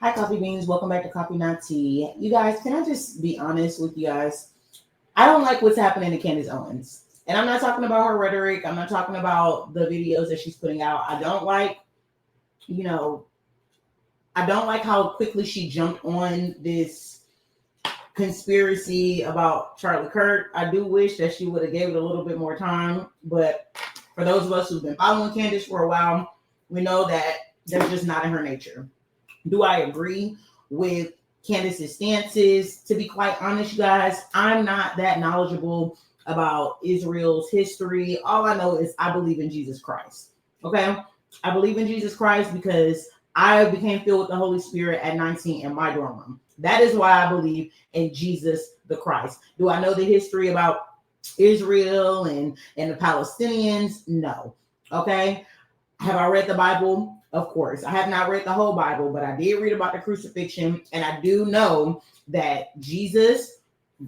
Hi, Coffee Beans. Welcome back to Coffee Not Tea. You guys, can I just be honest with you guys? I don't like what's happening to Candace Owens. And I'm not talking about her rhetoric. I'm not talking about the videos that she's putting out. You know, I don't like how quickly she jumped on this conspiracy about Charlie Kirk. I do wish that she would have gave it a little bit more time. But for those of us who've been following Candace for a while, we know that that's just not in her nature. Do I agree with Candace's stances? To be quite honest, you guys, I'm not that knowledgeable about Israel's history. All I know is I believe in Jesus Christ. Okay? I believe in Jesus Christ because I became filled with the Holy Spirit at 19 in my dorm room. That is why I believe in Jesus the Christ. Do I know the history about Israel and the Palestinians? No. Okay? Have I read the Bible? Of course. I have not read the whole Bible, but I did read about the crucifixion. And I do know that Jesus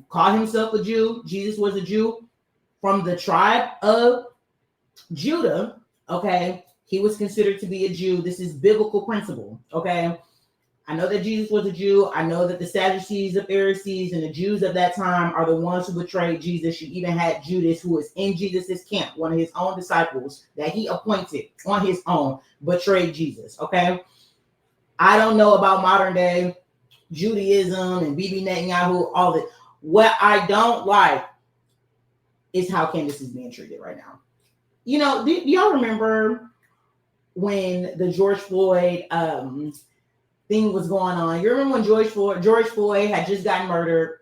called himself a Jew. Jesus was a Jew from the tribe of Judah. Okay. He was considered to be a Jew. This is biblical principle. Okay. I know that Jesus was a Jew. I know that the Sadducees, the Pharisees, and the Jews of that time are the ones who betrayed Jesus. You even had Judas, who was in Jesus's camp, one of his own disciples that he appointed on his own, betrayed Jesus. Okay. I don't know about modern day Judaism and Bibi Netanyahu, all that. What I don't like is how Candace is being treated right now. Do y'all remember when the George Floyd thing was going on? You remember when George Floyd had just gotten murdered,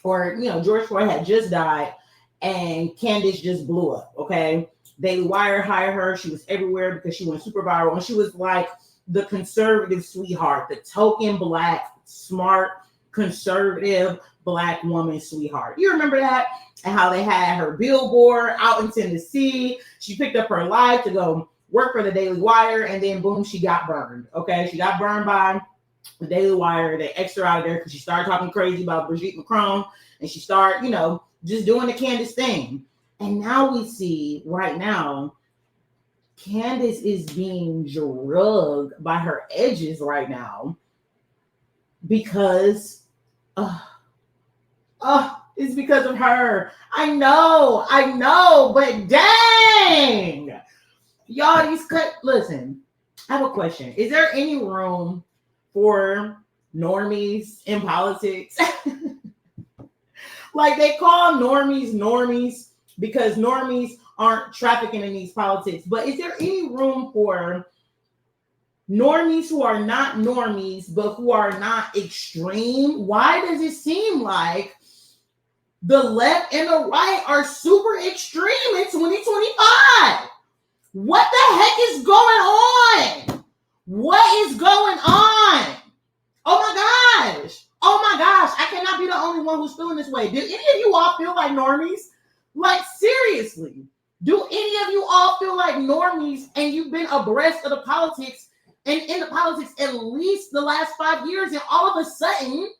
or George Floyd had just died, and Candace just blew up. Okay, Daily Wire hired her. She was everywhere because she went super viral, and she was like the conservative sweetheart, the token black, smart, conservative black woman sweetheart. You remember that? And how they had her billboard out in Tennessee. She picked up her life to go work for the Daily Wire, and then boom, she got burned. Okay, she got burned by the Daily Wire. They extra out of there because she started talking crazy about Brigitte Macron, and she started, just doing the Candace thing. And now we see right now, Candace is being drugged by her edges right now because, it's because of her. I know, but dang. Y'all, listen, I have a question. Is there any room for normies in politics? Like, they call normies because normies aren't trafficking in these politics. But is there any room for normies who are not normies, but who are not extreme? Why does it seem like the left and the right are super extreme in 2025? What the heck is going on? What is going on? Oh my gosh. I cannot be the only one who's feeling this way. Do any of you all feel like normies? Like, seriously. Do any of you all feel like normies and you've been abreast of the politics and in the politics at least the last 5 years, and all of a sudden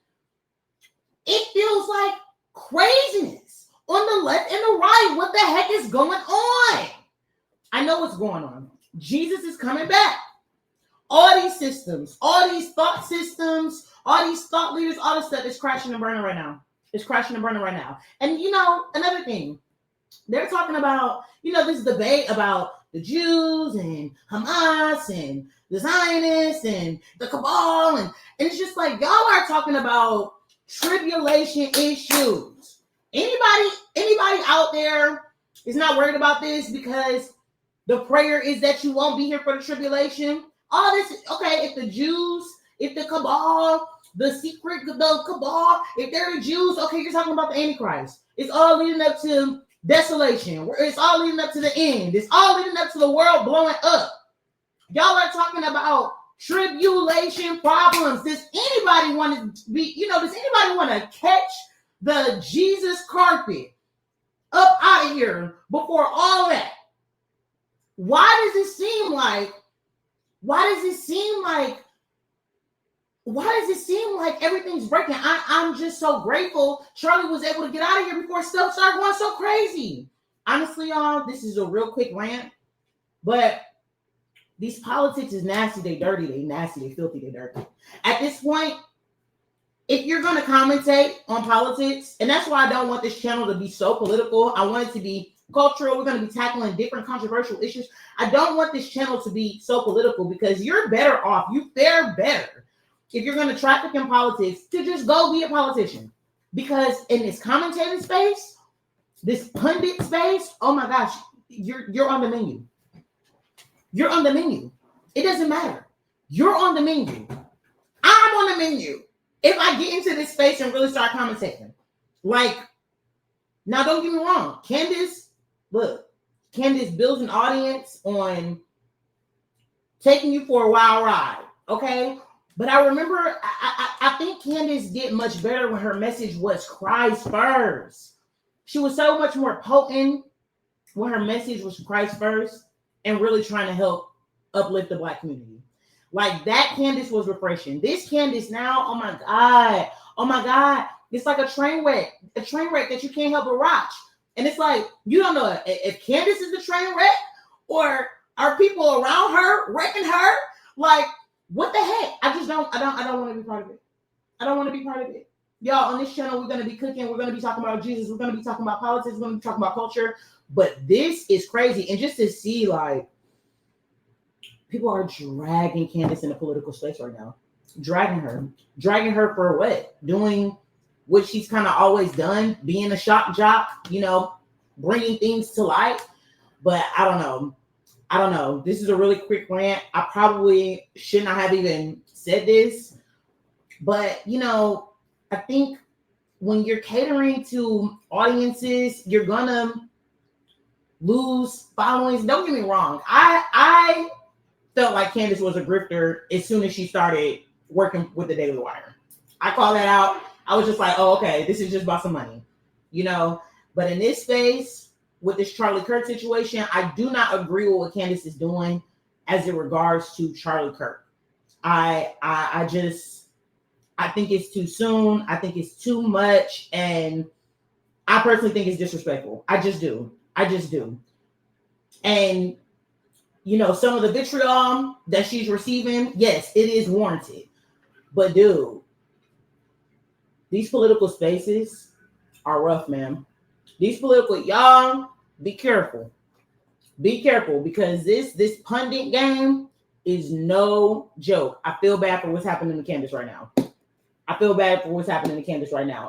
it feels like craziness on the left and the right? What the heck is going on? I know what's going on. Jesus is coming back. All these systems, all these thought systems, all these thought leaders, all this stuff is crashing and burning right now. It's crashing and burning right now. And another thing, they're talking about, this debate about the Jews and Hamas and the Zionists and the cabal. And it's just like, y'all are talking about tribulation issues. Anybody out there is not worried about this because the prayer is that you won't be here for the tribulation? All this, okay, if the Jews, if the cabal, the cabal, if they're the Jews, okay, you're talking about the Antichrist. It's all leading up to desolation. It's all leading up to the end. It's all leading up to the world blowing up. Y'all are talking about tribulation problems. Does anybody want to does anybody want to catch the Jesus carpet up out of here before all that? Why does it seem like everything's breaking? I'm just so grateful Charlie was able to get out of here before stuff started going so crazy. Honestly, y'all, this is a real quick rant, but these politics is nasty, they dirty, they nasty, they filthy, they dirty. At this point, if you're going to commentate on politics, and that's why I don't want this channel to be so political, I want it to be cultural. We're going to be tackling different controversial issues. I don't want this channel to be so political because you're better off, you fare better if you're going to traffic in politics to just go be a politician. Because in this commentating space, this pundit space, oh my gosh, you're on the menu. You're on the menu. It doesn't matter. You're on the menu. I'm on the menu. If I get into this space and really start commentating, like, now don't get me wrong, Candace builds an audience on taking you for a wild ride, okay? But I remember, I think Candace did much better when her message was Christ first. She was so much more potent when her message was Christ first and really trying to help uplift the Black community. Like, that Candace was refreshing. This Candace now, oh my God, it's like a train wreck that you can't help but watch. And it's like, you don't know if Candace is the train wreck or are people around her wrecking her? Like, what the heck? I don't want to be part of it. I don't want to be part of it. Y'all, on this channel, we're going to be cooking. We're going to be talking about Jesus. We're going to be talking about politics. We're going to be talking about culture. But this is crazy. And just to see, like, people are dragging Candace in the political space right now. Dragging her for what? Doing what she's kind of always done, being a shock jock, you know, bringing things to light. But I don't know. This is a really quick rant. I probably should not have even said this. But, you know, I think when you're catering to audiences, you're going to lose followings. Don't get me wrong. I felt like Candace was a grifter as soon as she started working with the Daily Wire. I call that out. I was just like, oh, okay, this is just about some money, you know. But in this space, with this Charlie Kirk situation, I do not agree with what Candace is doing as it regards to Charlie Kirk. I think it's too soon. I think it's too much. And I personally think it's disrespectful. I just do. And, you know, some of the vitriol that she's receiving, yes, it is warranted. But, dude, these political spaces are rough, man. These political, y'all, be careful. Be careful, because this pundit game is no joke. I feel bad for what's happening to Candace right now.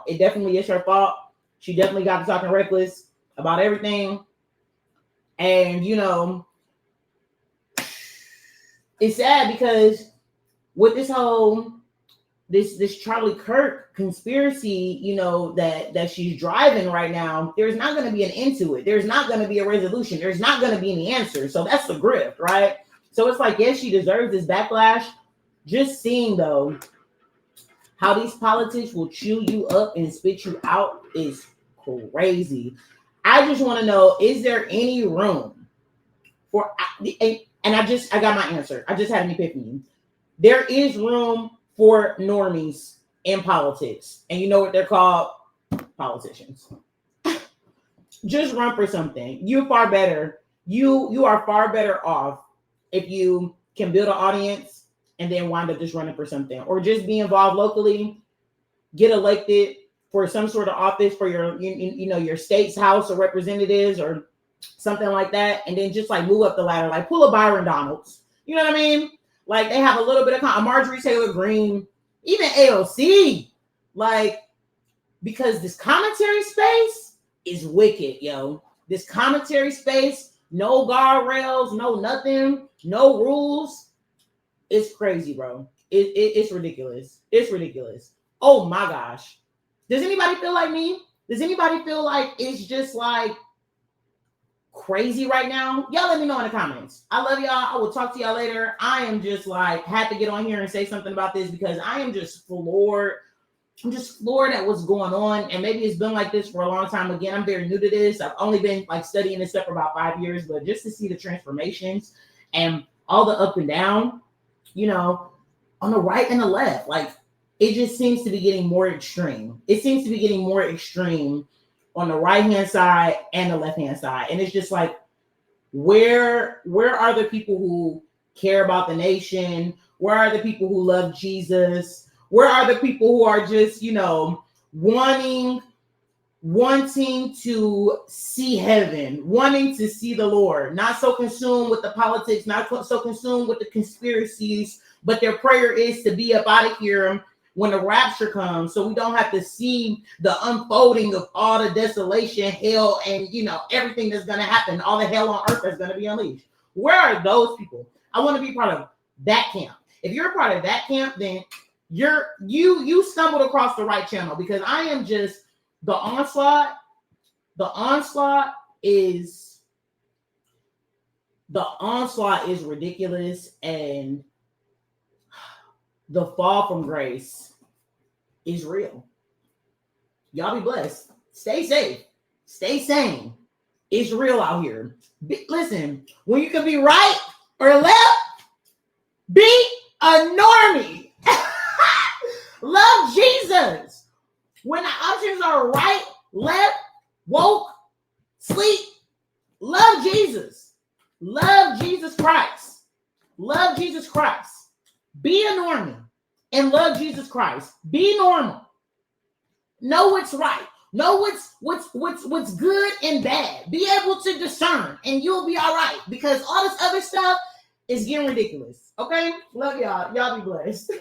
It definitely is her fault. She definitely got to talking reckless about everything. And, you know, it's sad because with this whole this Charlie Kirk conspiracy, you know, that she's driving right now, there's not going to be an end to it. There's not going to be a resolution. There's not going to be any answer. So that's the grift, right? So it's like, yes, she deserves this backlash. Just seeing, though, how these politics will chew you up and spit you out is crazy. I just want to know, is there any room for, and I got my answer. I just had an epiphany. There is room for normies in politics. And you know what they're called? Politicians. Just run for something. You're far better. You are far better off if you can build an audience and then wind up just running for something, or just be involved locally, get elected for some sort of office for your, you know, your state's house of representatives or something like that, and then just like move up the ladder, like pull a Byron Donalds. You know what I mean? Like, they have a little bit of Marjorie Taylor Greene, even AOC, like, because this commentary space is wicked, yo. This commentary space, no guardrails, no nothing, no rules. It's crazy, bro. It's ridiculous. It's ridiculous. Oh my gosh. Does anybody feel like me? Does anybody feel like it's just like crazy right now? Y'all let me know in the comments. I love y'all. I will talk to y'all later. I am just like, had to get on here and say something about this because I am just floored. I'm just floored at what's going on. And maybe it's been like this for a long time. Again, I'm very new to this. I've only been like studying this stuff for about 5 years, but just to see the transformations and all the up and down, you know, on the right and the left, like, it just seems to be getting more extreme. It seems to be getting more extreme on the right-hand side and the left-hand side. And it's just like, where are the people who care about the nation? Where are the people who love Jesus? Where are the people who are just, wanting to see heaven, wanting to see the Lord, not so consumed with the politics, not so consumed with the conspiracies, but their prayer is to be up out of here when the rapture comes, so we don't have to see the unfolding of all the desolation, hell, and everything that's going to happen, all the hell on earth that's going to be unleashed. Where are those people? I want to be part of that camp. If you're a part of that camp, then you stumbled across the right channel, because I am just the onslaught is ridiculous, and the fall from grace is real. Y'all be blessed. Stay safe. Stay sane. It's real out here. Listen, when you can be right or left, be a normie. Love Jesus. When the options are right, left, woke, sleep, love Jesus. Love Jesus Christ. Love Jesus Christ. Be a normie and love Jesus Christ. Be normal. Know what's right. Know what's good and bad. Be able to discern, and you'll be all right, because all this other stuff is getting ridiculous. Okay? Love y'all. Y'all be blessed.